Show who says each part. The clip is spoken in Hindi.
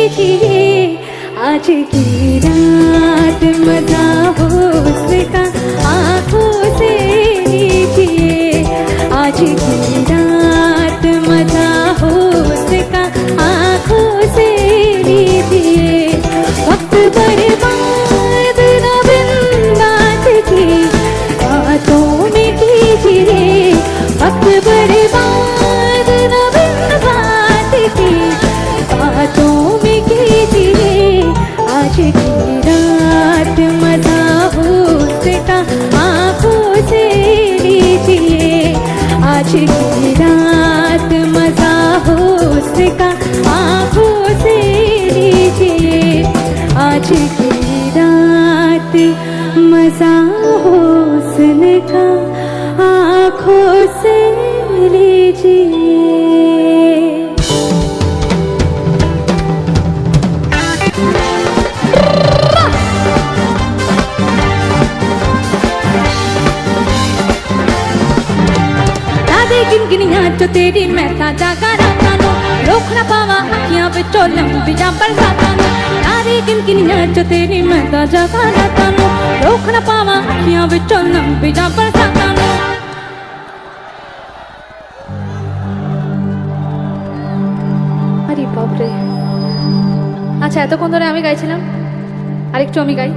Speaker 1: लीजिए आज की रात मजा हो उसका आंखों से लीजिए आज की रात मजा हो उसका आंखों से लीजिए वक्त बर्बाद न बिन बात की बातों में कीजिए वक्त बर्बाद न बिन बात की बातों में कीजिए आज की रात मजा हो उसका आंखों से लीजिए आज की रात मजा हो उसका आंखों से लीजिए आज की रात मजा हो उसका आंखों से लीजिए। गिनगिनियां जो तेरी मैं जागा रातां नूं रोक ना पावा अखियां विचों लंबियां बरसातां नूं तारी गिनगिनियां जो तेरी मैं जागा रातां नूं रोक ना पावा अखियां विचों लंबियां बरसातां नूं। अरे बाप रे আচ্ছা এতক্ষণ ধরে আমি গাইছিলাম আরেকটু আমি গাই।